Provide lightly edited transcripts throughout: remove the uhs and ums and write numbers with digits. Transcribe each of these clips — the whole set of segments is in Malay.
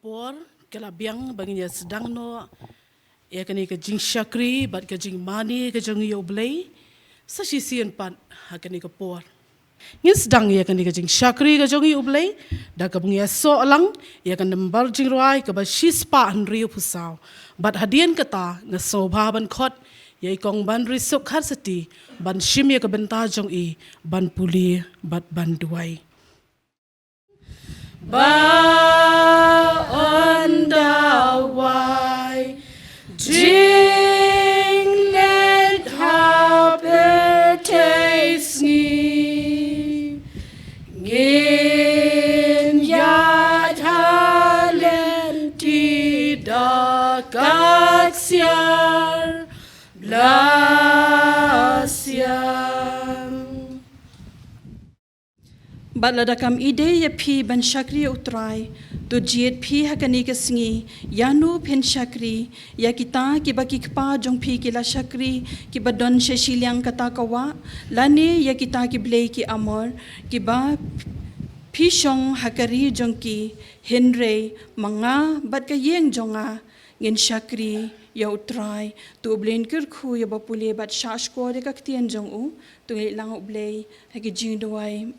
por kelabiang baginya sedang no ya kani ke jing syakri bat ke jing mani ke jing yo blay sa sisian pat hakani ke por ngin sedang ya kani ke jing syakri ke jing yo blay da ke bungia so lang ya kan nembar jing ruai ke ba shispa han riu pusau bat hadian kata ngasobha ban khot ya ikong ban risuk khat sati ban shim ya ke benta jong I ban puli bat ban duai bow on the way, jing let happy taste me, ngin ya talent tidak kaksiar blasyan. Baladakam ide ya pi ban syakri utrai tu jiet pi hakani kesengi yanu pen syakri ya kita ki baki kpa jong pi kila syakri ki badon sheshiliang kata kawa lani ya kita ki blei ki amor ki ba pi shong hakari jong ki henre manga bat ka yeng jonga ngin syakri ya utrai tu ublen kerku ya bapule bat shashko de kaktien jong u tu lang ublei hagi jing doai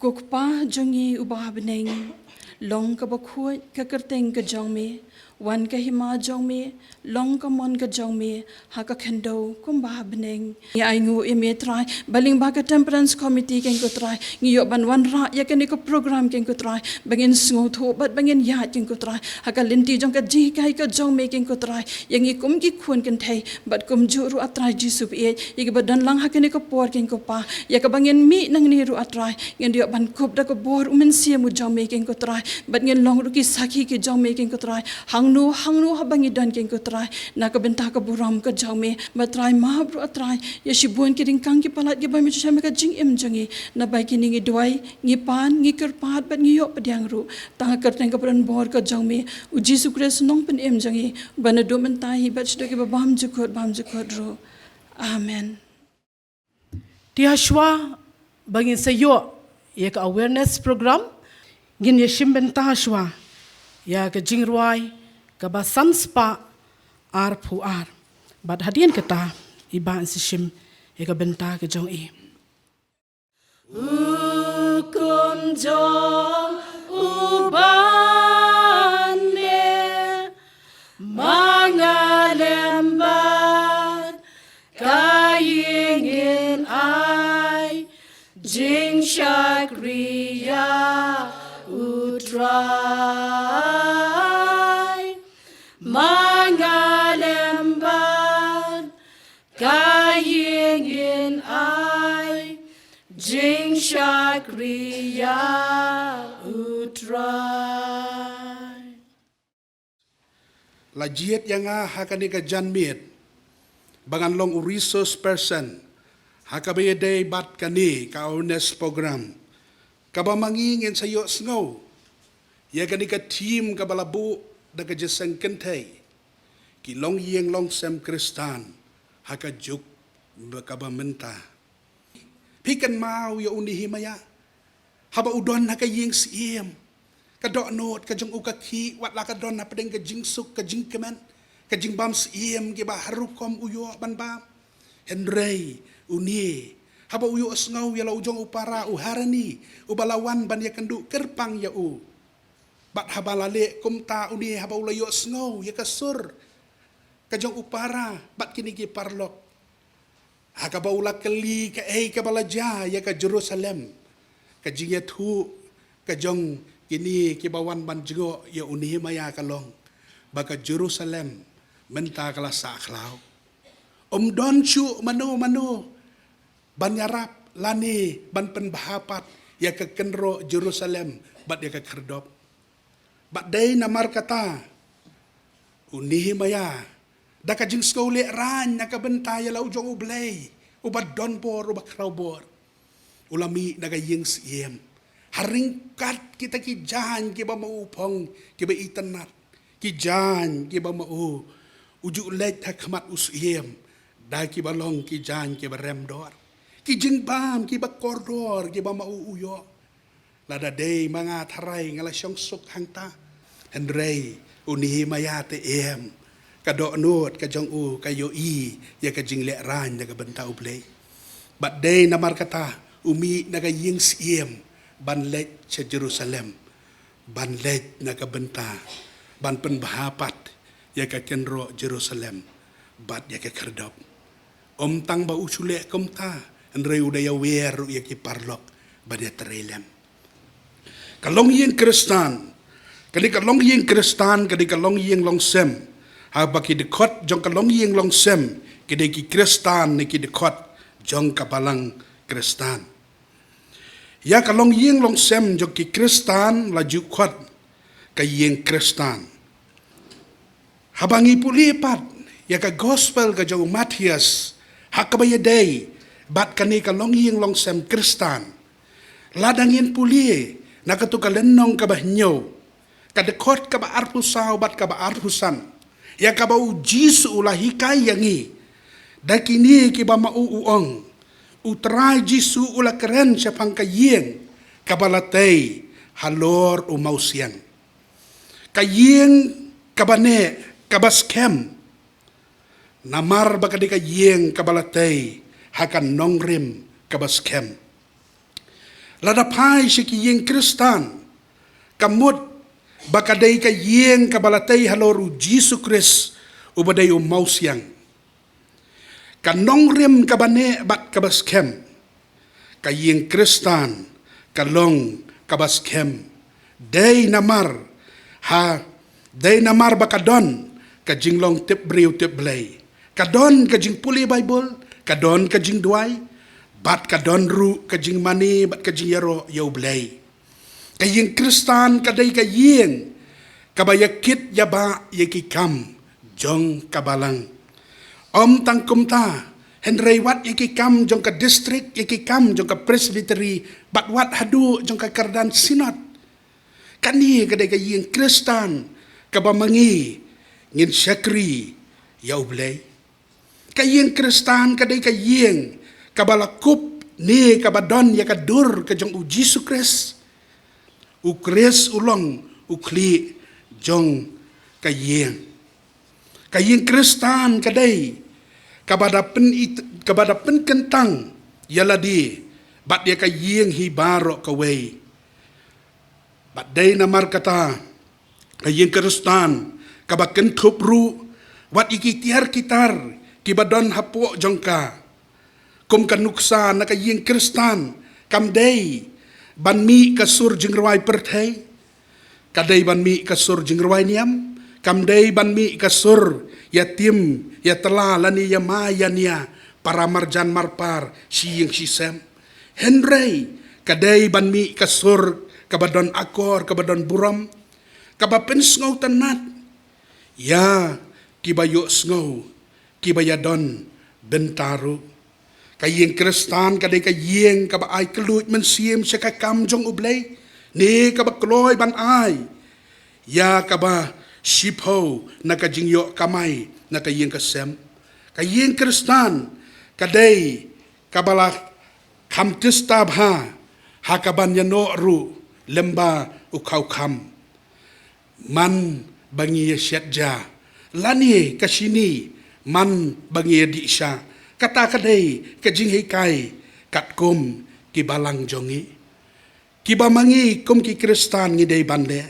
Kukpa jongi ubah beneng, long ka bakhuat ka kerteng ka jong me, wan ka hima jong me, long ka mon ka jong me, ha ka kendo kumbah beneng. Ya aingu ime try, baling ba ka temperance committee ken ko try, ngiyo ban wan ra ya ken ko program ken ko try, bangin sngo tho bat bangin ya ken ko try, ha ka linti jong ka ji kai ka jong me ken ko try, yang i kum ki khun ken thai, bat kum juru atrai jisu e, ya ka badan lang ha ken ko por ken ko pa, ya ka bangin mi nang ni ru atrai, ngen dio ban kup da ko bor umen sia mu jong me ken ko try, bat ngen long ru ki sakhi ki jong me ken ko try, hangnu habangi dan ken ko try, na ka benta ka buram ka jong me, ba try ma bru atrai, ya shibun ki ring kang ki palat ki ba mi chama ka jing em jongi, na bai ki ningi duai, ngi pan ngi kerpat bat ngi yo padiang ru, tang ka teng ka pran bor ka jong me, u Jesu Christ nong pen em jongi, ba na do mentai bat shdo ki ba bam jukot ru. Amen. Tiashwa bangin sayo ya ka awareness program gin ya shimben tahashwa ya ka jingruai ka ba sanspa ar pu ar bat hadian kata iba si shim ya ka benta ka jong I hukum jong ubane mangalembat kayingin ai jing syakriya utrai mangalembat kayingin ai jing syakriya utrai lajiet yang hakani ka janmiet bangan long resource person hakabe day bat kani ka awareness program kabamangingin sayo sngo ya kani ka team ka balabu da ka jesang kentay ki long yeng long sem kristan haka juk kabamenta pikan mau ya unihimaya haba udon haka yeng siem ka dok not ka jong ukaki wat la ka don na pedeng ka jing suk ka jing kemen ka jing bam siem ki ba harukom uyo ban bam henrei uni haba uyo asngau ya la ujong upara uharani ubalawan ban ya kendu kerpang ya u bat haba lale kumta uni haba ulayo asngau ya kasur kajong upara bat kini ki parlok hakaba ula keli ka ka balaja ya ka Jerusalem ka jingatu kajong kini ki bawan ban jego ya uni maya kalong baka Jerusalem menta kala saklau don chu mano ban yarap lani ban penbahapat ya ke kenro Jerusalem bat ya ke kerdop bat day namar kata unihi maya da ka jing skole ran na ka bentaya la ujong ublay ubat don por ubat kraubor ulami naga yeng siem haringkat kita ki jahan ki ba maupong ki ba itanat ki jahan ki ba mau uju let hakmat usiem da ki balong ki jahan ki ba remdor ki jingbam ki ba kordor ki ba mau uyo lada day mga taray ngala siyang suk hangta Henry unihi maya te kado nut ka jong u kayo ya ka jing le ran ya ka benta ublay but day namar kata umi naga ying siem banlet sa Jerusalem banlet na ka benta ban penbahapat ya ka kenro Jerusalem bat ya ka kerdop tang ba usule komta Henry udaya weru ya ki parlok badia terelem kalong ying Kristan kadi kalong ying Kristan kadi kalong ying long sem ha baki dekot jong kalong ying long sem kadi ki Kristan ni ki dekot jong kapalang Kristan ya kalong ying long sem jong ki Kristan laju kot ka ying Kristan habangi pulipat ya ka gospel ka jong Matias hakabaya day bat kani kalong ying long sem Kristan ladangin puli nakatukalenong kabahnyo kadekot ka ba arpusaw bat ka ba arpusan ya ka ba ujisu ulahi kayangi dakini ki ba mauuong utray jisu ula keren siya pangkayeng kabalatay halor umausyang kayeng kabane kabaskem namar ba kadi kayeng kabalatay hakan nongrim kabaskem ladapay si kiyeng Kristan kamut bakaday kayeng kabalatay haloru Jisu Kris ubaday umausyang kanongrim kabane bat kabaskem kayeng Kristan kalong kabaskem day namar bakadon kajinglong tibriw tiblay kadon kajing puli Bible kadon kajing duay bat kadon ru kajing mani bat kajing yaro yaublay kayeng Kristan kaday kayeng kabayakit yaba yakikam jong kabalang tangkumta Henry wat yakikam jong ka district yakikam jong ka presbytery bat wat hadu jong ka kardan sinod kani kaday kayeng Kristan kabamangi ngin syakri yaublay kayeng Kristan kaday kayeng kabalakup ni kabadon ya kadur kajong u Jisu Kris u Kris ulong ukli jong kayeng Kristan kaday kabadapen kentang yaladi bat ya kayeng hibaro kaway bat day namar kata kayeng Kristan kabaken tupru wat ikitiar kitar kibadon hapo jongka kum kanuksa na kayeng Kristan kamday banmi kasur jingraway pertay kaday banmi kasur jingraway niyam kamday banmi kasur yatim yatala lani yamaya niya para marjan marpar siyeng sisem Henry kaday banmi kasur kabadon akor kabadon buram kabapen sngaw tanat ya kibayo sngaw kibayadon bentaru kayeng Kristan kaday kayeng kabaay kelut mensiem siya kakamjong ublay ni kabakloy banay ya kaba shipho na kajingyo kamay na kayeng kasem kayeng Kristan kaday kabala kamtistab hakaban yano ru lemba ukaw kam man bangiya syadja lani kasini man bangiya di siya kata kaday kajing hikay katkum kibalang jongi kibamangi kum ki Kristan ngiday bande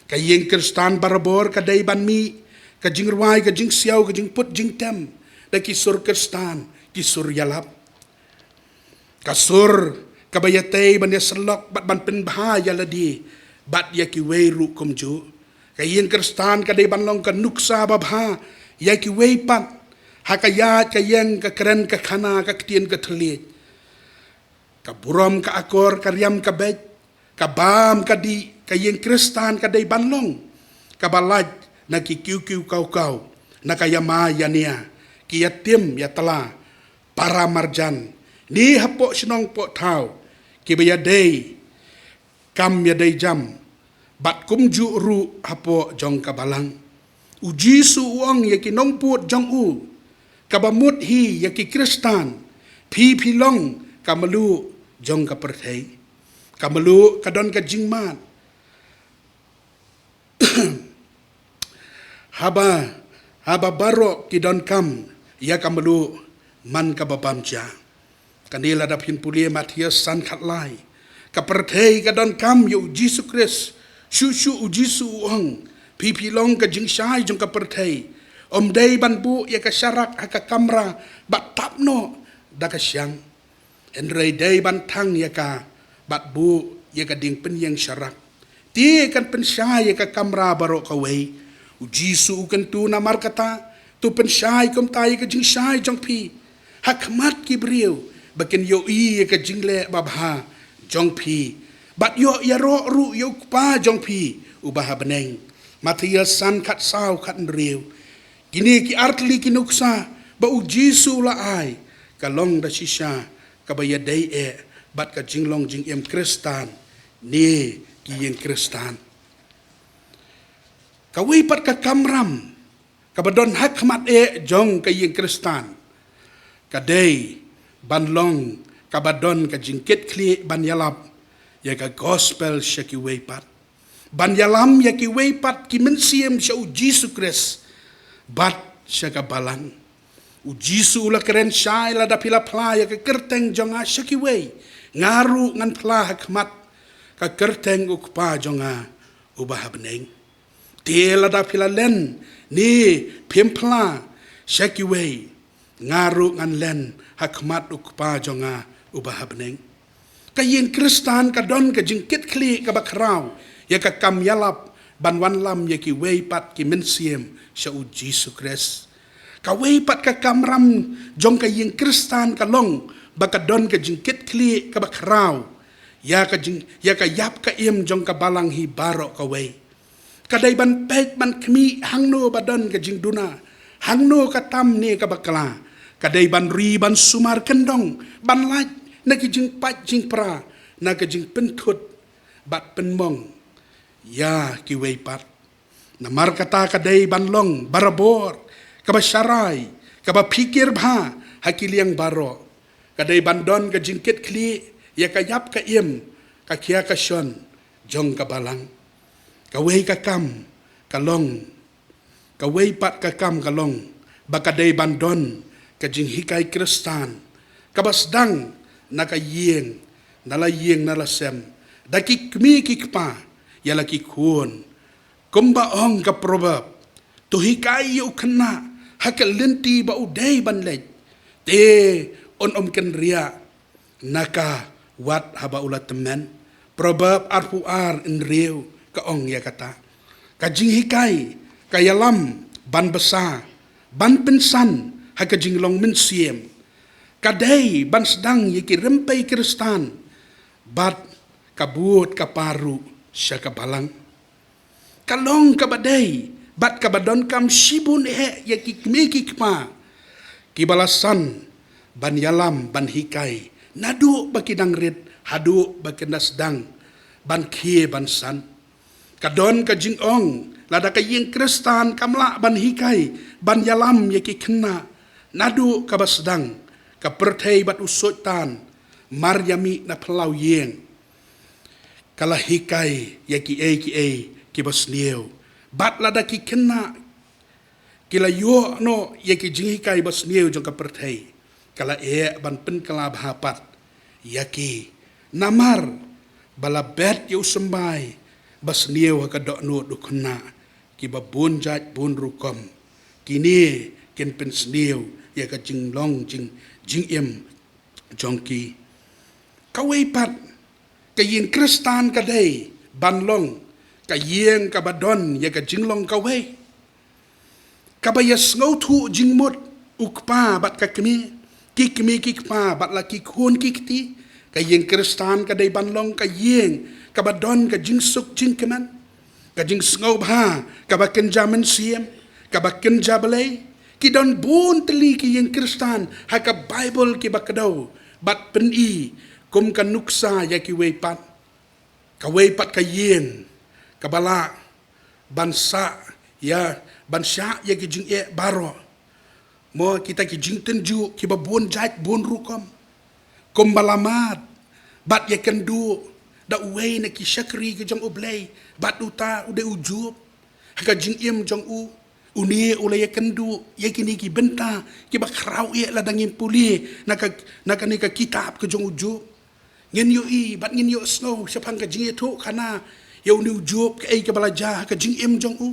kayeng Kristan barabor kaday banmi kajing ruay kajing siyaw kajing put jing tem da kisur Kristan kisur yalap kasur kabayatay ban ya selok bat ban penbahaya ladi bat ya kiweru kumju kayeng Kristan kaday banlong kanuksa babha ya kiweipat hakayat kayeng kakeren kakana kaktian kateli kaburam ka akor karyam kabet kabam kadi kayeng Kristan kaday banlong kabalaj nakikiu-kiu kau-kau nakayamaya niya kiyatim yatala para marjan ni hapo sinong po tau kibayaday kam yaday jam bat kumju ru hapo jong kabalang uji suwang yakinong put jong u kabamut hi yaki Kristan pi pilong kamalu jong kapertay Kamalu kadon ka jingmat. Haba barok kidon kam ya kamalu man kababamja. Kanila dapin pulia Matias san katlai. Kapertei kadon kam yu Jesu Kris. Shushu u Jesu uang. Pipi long ka jingshai jong kapertei. Om day banbu ya ka syarak haka kamra bat tapno da ka syang. Enrei day bantang ya ka bat bu ya ka ding pen yang syarak. Ti kan pensyai ya ka kamra barok kawai. U Jesu kan tu namar kata tu pensyai kom tai ka jingshai jong pi. Hakmat kibriu bakin yo i ya ka jingle babha jong pi. Bat yo ya ro ru yo pa jong pi ubah beneng. Matias san kat sau kat nriu. Kini ki artli kinuksa ba u Jesu la ai kalong da shisha kabaya dai bat ka jinglong jing em Kristan ni ki yang Kristan. Kawai pat ka kamram kabadon hakmat jong ka yang Kristan. Kadai banlong kabadon ka jingkit kli ban yalap ya ka gospel syaki wei pat. Ban yalam ya ki wei pat ki mensiem sya u Jesu Kris. Bat sya ka balang. U Jesu la keren syai la dapila pla ya ka kerteng jonga syaki wei. Ngaru ngan pla hakmat ka kerteng ukpa jonga ubah beneng. Tela dapila len ni pimpla syaki wei. Ngaru ngan len hakmat ukpa jonga ubah beneng. Kayin Kristan kadon ka jingkit kli ka bakrau ya ka kam yalap ban wan lam ya ki wei pat ki mensiem sya u Jesu Kris. Ka wei pat ka kamram jong ka yin Kristan ka long bakadon ka jingkit kli ka bakrau ya ka yap ka im jong ka balang hi barok ka wei. Kadai ban pek ban kmi hangno badon ka jing duna hangno ka tam ni ka bakla. Kadai ban ri ban sumar kendong ban laj na ki jing pat jing pra na ka jing pentut bat penmong ya ki wei pat. Namar kata kadai banlong barabor kaba syarai kaba pikir bha hakiliang baro. Kadai bandon ka jingkit kli ya ka yap ka im ka kia ka shon jong ka balang. Ka wei ka kam kalong ka wei pat ka kam kalong bakadai bandon ka jing hikai Kristan kabasdang naka yeng nala sem daki kmi kikpa yala kikun kumba ong ka probab tu hikai yu kena hakal lenti ba udai banlej te on ken ria naka wat haba ulat temen probab arpu ar in riu ka ong ya kata kajing hikai kayalam ban besa ban pensan hakajing long mensiem kadai ban sedang yiki rempai Kristan bat kabut kaparu sya kabalang kalong kabadai bat kabadon kam shibun yaki kmiki kma kibalasan ban yalam ban hikai nadu bakidang rit hadu bakina sedang ban kie ban san kadon ka jingong lada ka ying Kristan kamla ban hikai ban yalam yaki kena nadu kabasdang ka pertei bat usotan maryami na pelau yeng kala hikai yaki ki basnieu bat lada ki kena kila yo no yaki jinghikai basnieu jong ka pertei kala ban pen kala bhapat yaki namar bala bet yu sembai basnieu ka dokno dukna ki babun jat bun rukom kini ken pen snieu ya ka jinglong jing em jongki kawai pat kayin Kristan kadai banlong kayeng kabadon ya ka jinglong kawai kabayas ngau thu jingmot ukpa bat ka kmi kikpa bat la kikun kikti kayeng Kristan kadai banlong kayeng kabadon ka jingsuk jingkeman ka jingsngau bha kabaken jaman siem kabaken jabalai kidon bun teli ki yang Kristan haka Bible ki bakadau bat peni kum kan nuksa ya ki weipat ka weipat ka yen kabala bansa ya bansa ya ki jing baro mo kita ki jing tenju ki babun jat bun rukom kum balamat bat ya kendu da uwe na ki syakri ke jong ublay bat uta ude ujub haka jing im jong u unie ule ya kendu ya kini ki benta ki ba krau ye la dangin puli naka ni ka kitab ke jong ujub ngin yo i bat ngin yo snow sapang ka jing itu kana yo ni ujub ke ai ke balaja haka jing im jong u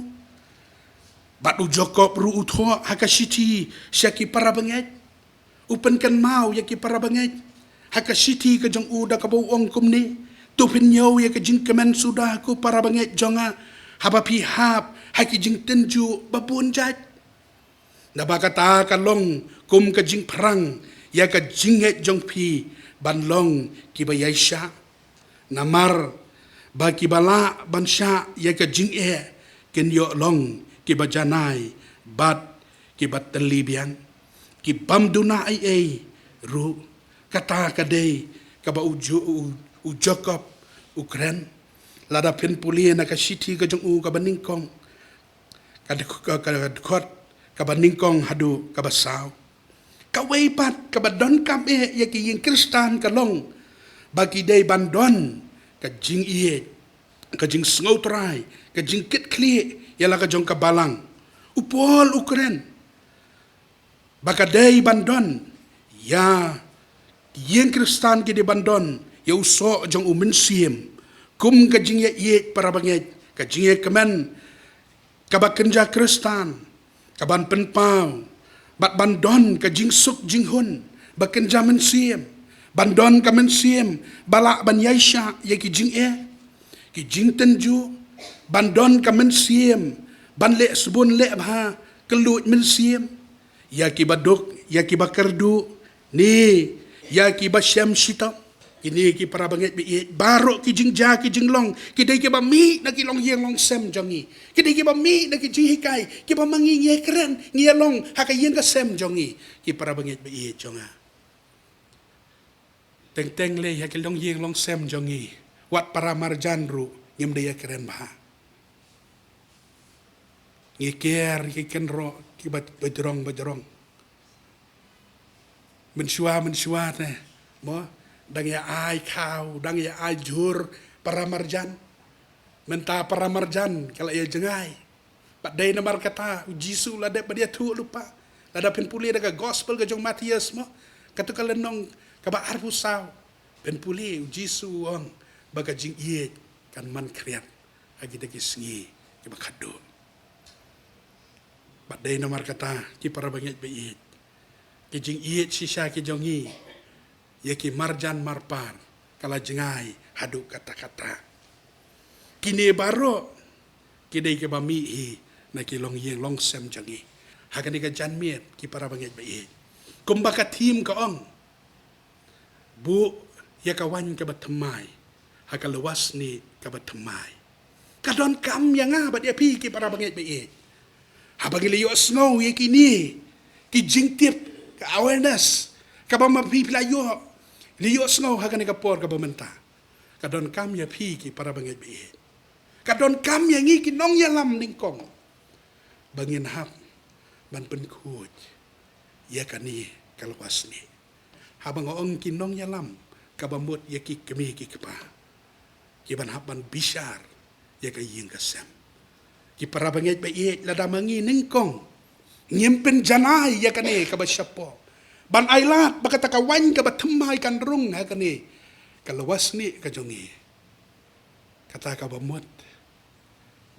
bat u jokop ru utho haka siti syaki para banget upen kan mau ya ki para banget haka siti ke jong u da ka bau ong kum ni tu pin yo ya ke jing kemen sudah ku para banget jonga haba pihap haki jing tenju babun jat na bakata kalong kum ka jing perang ya ka jinget jong pi ban long ki ba yaisha namar ba ki bala ban sha ya ka jing ken yo long ki ba janai bat ki bat telibian ki bam duna ai ru kata kadai ka ba ujokop ukren lada pen puli na ka siti ka jong u ka baningkong kadekot ka baningkong hadu ka basaw ka weipat ka badon kam ya ki yin kristan ka long bagi dei bandon ka jing iye ka jing snotrai ka jing kit kli ya la ka jong ka balang upol ukren baka dei bandon ya yin kristan ki di bandon ya uso jong u mensiem kum ka jing ye para banget ka jing ye kemen ka ba kenja kristan ka ban penpau bat bandon ka jing suk jing hun ba kenja mensiem bandon ka mensiem bala ban yaisha ye ki jing tenju bandon ka mensiem ban le subun le bha kelut mensiem ya ki baduk ya ki bakerdu ni ya ki ba syam sita ini ki para banget bi barok ki jing ja ki jing long ki dei ki ba mi na ki long yeng long sem jongi ki dei ki ba mi na ki jing hikai ki ba mangi nge keren nge long ha ka yeng ka sem jongi ki para banget bi jonga teng teng le ha ki long yeng long sem jongi wat para marjan ru ngem dei keren ba nge ker ki ken ro ki ba bajrong mensyua teh mo dang ya ai kau dang ya ai jur para marjan menta para marjan kalau ya jengai pak dai namar kata jisu la de dia tu lupa la da pen puli daga gospel ga jong Matius mo katu kalenong ka ba arpu saw pen puli jisu on baga jing ie kan man kriat agi dagi sngi ki ba kado pak dai namar kata ki para banget be ie ki jing ie sisa ki jongi ya ki marjan marpar kala jengai hadu kata-kata kini baro kidai ke bami na ki long yeng long sem jangi hakani ka janmiet ki para banget bai kumbaka tim ka ong bu ya kawan ka batemai hakalawas ni ka batemai kadon kam yang ba dia pi ki para banget bai habagi le yo snow ye kini ki jingtip ka awareness ka ba mapi playo liyo snow hakani ka por ka bamenta kadon kam ya pi ki para banget bi kadon kam ya ngi ki nong ya lam ningkong bangin hap ban pen kuj ya kani kalwas ni habang ong ki nong ya lam ka bamut ya ki kemi ki kepa ki ban hap ban bishar ya ka ying ka sem ki para banget bi la da mangi ningkong nyimpen janai ya kani ka ba syapo ban ailat baka takawan ka batemai kan rung ha kani kalawas ni ka jongi kata ka bamut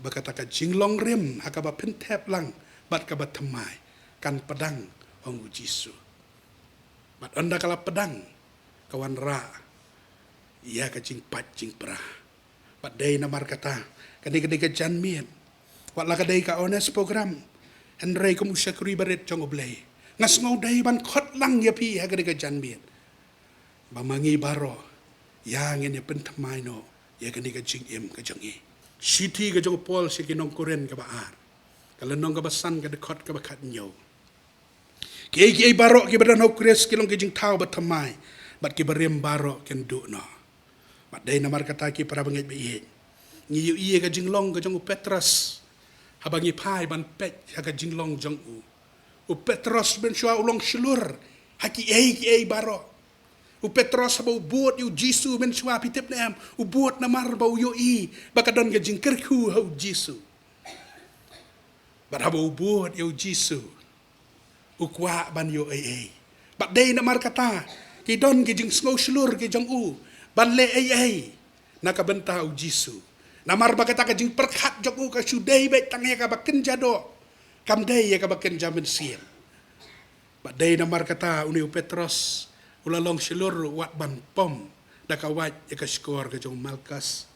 baka taka jinglong rem ha ka ba pentep lang bat ka batemai kan pedang ong jisu bat anda kala pedang kawan ra ia ka jing pat jing pra bat dei namar kata kani ka janmien wat la ka dei ka honest program Henry kum usyakuri baret jong oblay ngas ngau dai ban khot lang ya pi ha ka janmien bamangi baro yang ini pentamai no ya kani ka jing em ka jongi city ka jong pol si kinong koren ka baar kalau nong ka basan ka dekot ka bakat nyo ki baro ki badan ho kres kilong ki jing tau batamai bat ki barem baro ken du no bat dai namar kata ki para banget be ni yu ie ka jing long ka jong Petrus habangi pai ban pet ha ka jing long jong u Petros ben shua ulong shulur haki ki baro U Petros ba ubot yu Jisu men shwa pitep nem ubot namar ba yo I bakadon ga jingkerku hau Jisu. Ba ba ubot yu Jisu. U kwa ban yo ai. Ba dei namar kata ki don ga jing sngo shlur ga jang u ban le ai nakabenta u Jisu. Namar ba kata ka jing perkhat jang u ka sudai be tangai ka baken jado. Kam dei ya ka baken jamin siem. Ba dei namar kata uni u Petros ulalong silur wat ban pom dakawat ya ka skor ka jong malkas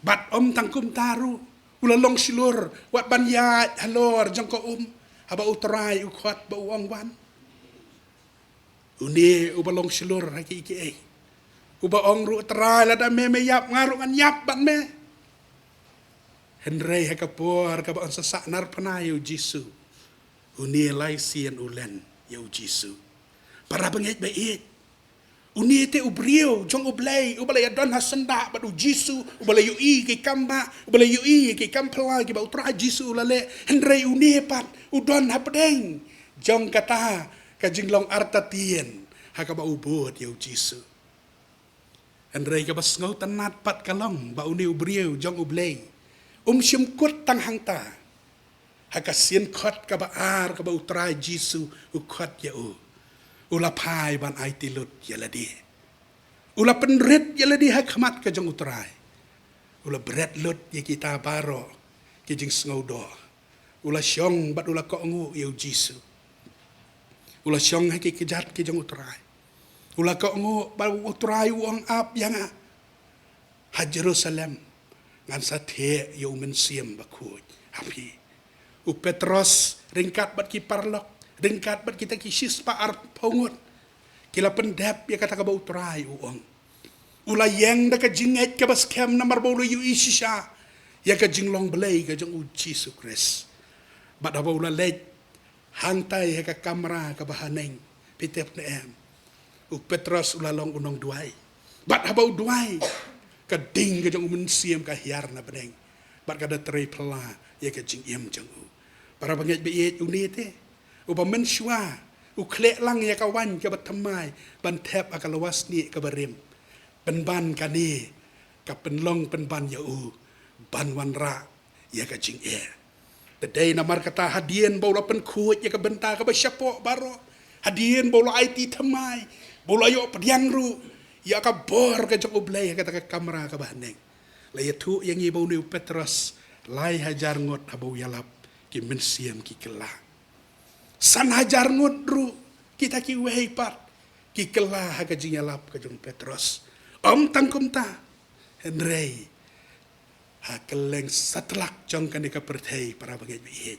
bat tangkum taru ulalong silur wat ban ya halor jong ko haba utrai ukhwat ba uang wan uni ubalong silur haki ki uba ong ru trai la da me yap ngaru ngan yap ban me henrei ha kapor ka ba on sasak nar panayu Jisu uni lai sien ulen ya Jisu para bengit baik uni te ubrio jong ublay adon hasenda badu Jisu ubalay yu I ki kamba ubalay yu I ki kampla ki ba utra Jisu lale henrei uni pat udon hapdeng jong kata ka jinglong arta tien ha ka ba ubot yu Jisu henrei ka bas ngau tanat pat kalong ba uni ubrio jong ublay simkut tang hangta ha ka sien khot ka ba ar ka ba utra Jisu ukhot ya ula pai ban ai tilut yaladi ula penret yaladi hak hamat ke jong utrai ula bret lut ye kita baro ke jing sngodo ula syong bat ula ko ngu yu Jisu ula syong haki kejat ke jong utrai ula ko ngu ba utrai uang ap yang ha Jerusalem ngan sa the yu men siem bakut hapi u Petros ringkat bat ki parlok dengkat bat kita kisis pa ar pongot kila pendap ya kata ka ba utrai uang ula yang da ka jinget ka bas kem namar bolu yu isisha ya ka jinglong belai ka jong uji sukres bat ba ula lej hantai ya ka kamera ka bahaneng pitep na em u Petros ula long unong duai bat ba duai ka ding ka jong umen siem ka hiar na beneng bat ka da tre pla ya ka jing em jong u para banget be unite uba mensyua uklek lang ya kawan ke batamai ban tep akalawas ni ke barim penban kani ka penlong penban ya ban wanra ya ka jing tedai namar kata hadien bola penkut ya ka benta ka basyapo baro hadien bola IT tamai bola yo pediang ru ya ka bor ka jong ublay kata ka kamera ka bahneng la ya tu yang ibau ni Petros lai hajar ngot abau yalap ki mensiam ki kelah san hajar ngudru kita ki wehipat ki kelah ka jingalap ka jong Petros tangkum ta henrei ha keleng satlak jong kan ka perthei para bagai bi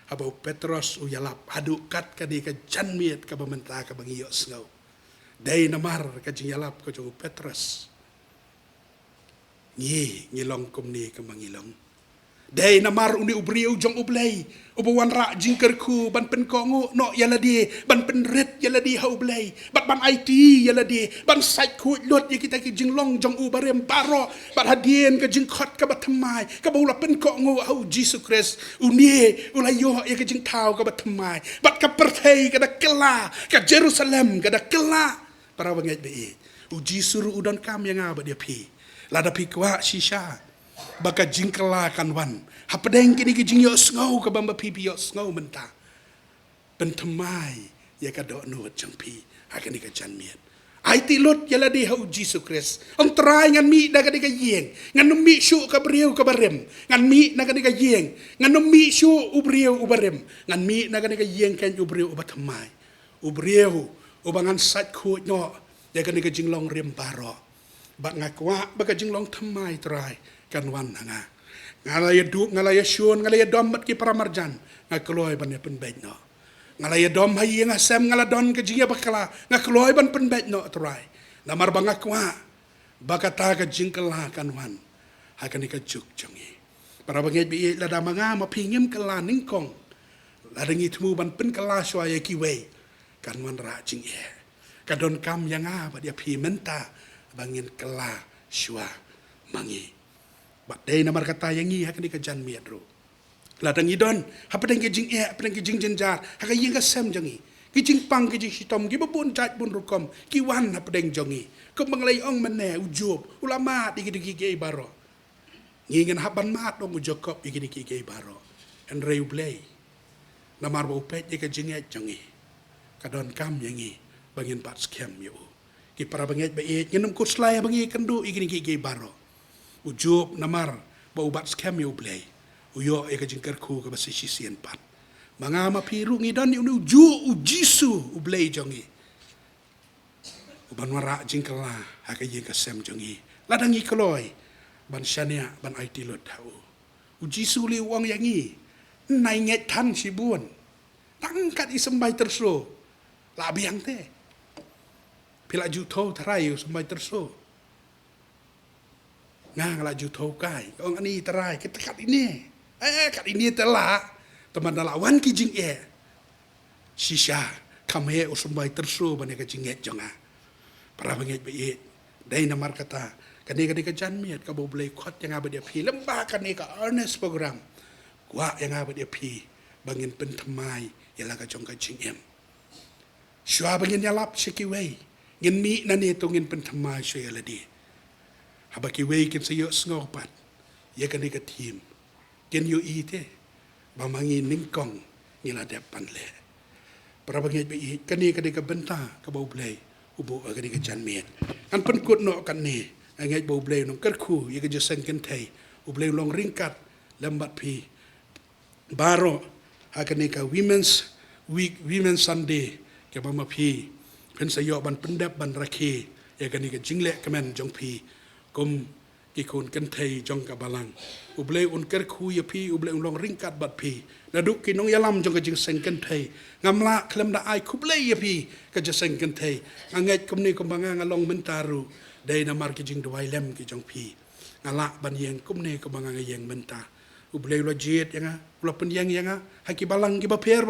abau Petros uyalap adu kat ka di ka janmiet ka bamenta ka bangiyo snau dai namar ka jingalap ka jong Petros ngilong kumni ka mangilong dai namar uni ubrio jong ublay ubawan ra jingkerku ban penkongu no yaladi ban penret yaladi ha ublay bat ban IT yaladi ban site ku lot ye kita ki jinglong jong ubarem baro bat hadien ka jingkhot ka batamai ka bula penkongu ha Jisu Christ uni ulayo ye ka jing tau ka batamai bat ka perthei ka da kela ka Jerusalem ka da kela para bangai be Jisu ru udon kam yang aba dia pi lada pi kwa shisha baka jingkela kan wan hapedeng kini ki jingyo sngo ka bamba pipi yo sngo menta pentemai ya ka do no jangpi akan ka janmiet ai ti lot yala di hau Jisu Christ on try ngan mi da ka di ka yeng ngan mi shu ka briu ka barem ngan mi na ka di ka yeng ngan mi shu ubriu ubarem ngan mi na ka di ka yeng kan ubriu ubatamai ubriu ubangan sat khu no ya ka di ka jinglong rem baro bak ngakwa baka jinglong tamai try kan wan nga ngalaya du ngalaya syun ngalaya dom bat ki para marjan ngakloy ban ya penbet no ngalaya dom hayi nga sem ngaladon ke jinga bakala ngakloy ban penbet no try namar bangakwa bakata ka jingkela kan wan hakan ka juk jongi para banget bi lada manga mapingim kala ningkong ladangi temu ban pen kala swaya kiwe kan wan ra jing kadon kam yang ba dia pi menta bangin kala shwa mangi bat dai namar kata yang ni hakni ka janmi adro ladang idon hapadang ke jing hapadang ke jing jenjar haka yinga sem jangi ki jingpang ki jitom ki babun jat bun rukom ki wan na pedeng jongi ko manglay ong mene ujub ulama di ki baro ngingen haban mat dong ujokop ki ki baro en reu play namar bo pet ki jinget jongi kadon kam yangi bangin pat scam yo ki para banget ba e ngenum kuslay bangi kendu ki baro ujub namar ba ubat scam yo play uyo e ka jingker ku ka basi sisian pat mangama piru ngidan ni uju ujisu ublay jongi uban wara jingkala haka yeng kasem jongi ladangi koloi ban shania ban IT lot hau ujisu li wang yangi nai nget tan sibun tangkat isembai terso labiang te pila juto terayu sembai terso ngang la juto kai ong ani terai kita kat ini kat ini telah teman lawan ki jing shisha kame usumbai terso bane ka jinget jonga para banget be dai namar kata kani ka janmiat ka boleh khot yang abe dia pi lembah kani ka earnest program kwa yang abe dia pi bangin pentemai yala ka jong ka jing shwa bangin yalap shiki wei ngin mi nani tungin pentemai shwe yala di habaki wei kin sayo ngopat ya kani ka team ken yo ite bamangi ningkong ngila depan le para banget be kani ka benta ka bau play ubo kani ka janmiat an penkut no kan ni ngai bau play nong kerku ye ka jesen ken thai ublay long ringkat lambat pi baro hakani ka women's week women's sunday ke mama pi pen sayo ban pendap ban rakhi ye kani ka jingle kemen jong pi kum ki kun ken thai jong ka balang ublay un kerku ye pi ublay long ringkat bat pi naduk ki nong yalam jong ka jesen ken thai ngamla klem da ai kublay ye pi ka jesen ken thai ngai kum ni kum banga ngalong mentaru dai namar ki jing dwai lem ki jong pi ngala ban yeng kum ne ko banga yeng menta ublay lo jet yanga lo pen yang yanga haki balang ki baper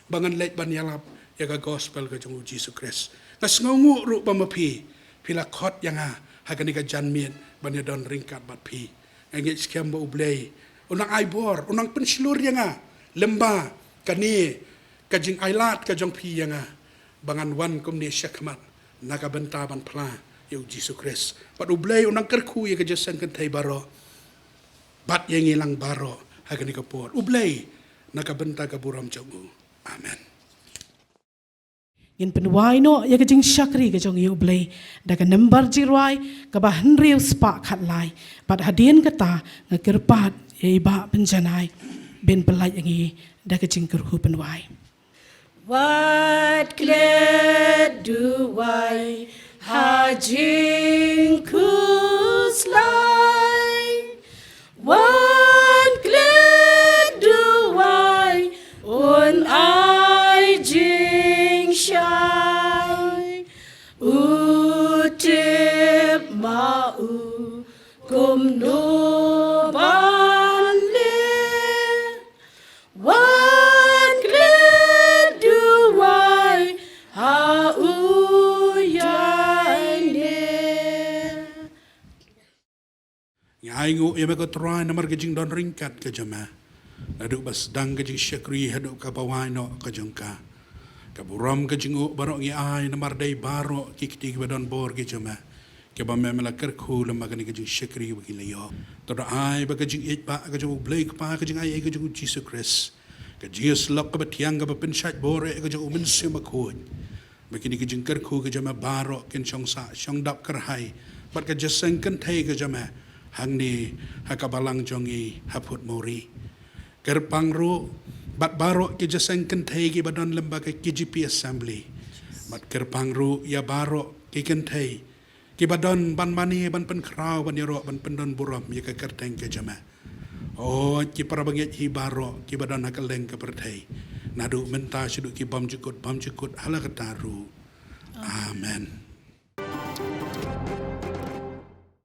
bangan let ban yalap ya ka gospel ka jong Jesus Christ ngas ngongu ru ba mapi pila khot yanga hakani ka janmien ban ya don ringkat bat pi ngi scam ba ublay unang aibor unang pensilur yanga lemba kani ka jing ailat ka jong pi yanga bangan wan kum ne syakmat naga benta ban pla yu Jesus Christ pat ublay unang kerku ye ka jasan kan thai baro bat yang ilang baro hakani ka por ublay naga benta ka buram jogu amen ngin penwai no ya ka jing shakri ka jong yu blay da ka number jirwai ka ba henriu spa khat lai pat hadien kata ngakirpat ye ba penjanai ben pelai yangi da ka jing kerhu penwai. What glad do I hajing kuslai? What glad do I on I jing shai? Utip mau kum no banle. What glad do I Aingu ia meko try namar ke jing don ringkat ke jama aduk bas dang ke jing syakri haduk ka bawai no ke jongka ka buram ke jing barok ngi ai namar dai baro ki kiti ke don bor ke jama ke ba memela kerku lemba ke jing syakri bagi leyo to da ai ba ke jing it pa ke jing blake pa ke jing ai ke jing Jesus Christ ke jing slok ke tiang ke pen shat bor ke jing umen se makut begini ke jing kerku ke jama baro ken chong sa chong dap kerhai bat ke jaseng ken thai ke jama hang ni hakabalang jongi haput mori kerpang ru bat baro ke jaseng kentai ke badan lembaga KGP assembly bat kerpang ru ya baro ke kentai ke badan ban mani ban pen krau ban yaro ban pendon buram ya ke kerteng ke jama oh ki para banget hi baro ke badan hakaleng ke pertai nadu menta siduk ki bam jukut hala kataru amen.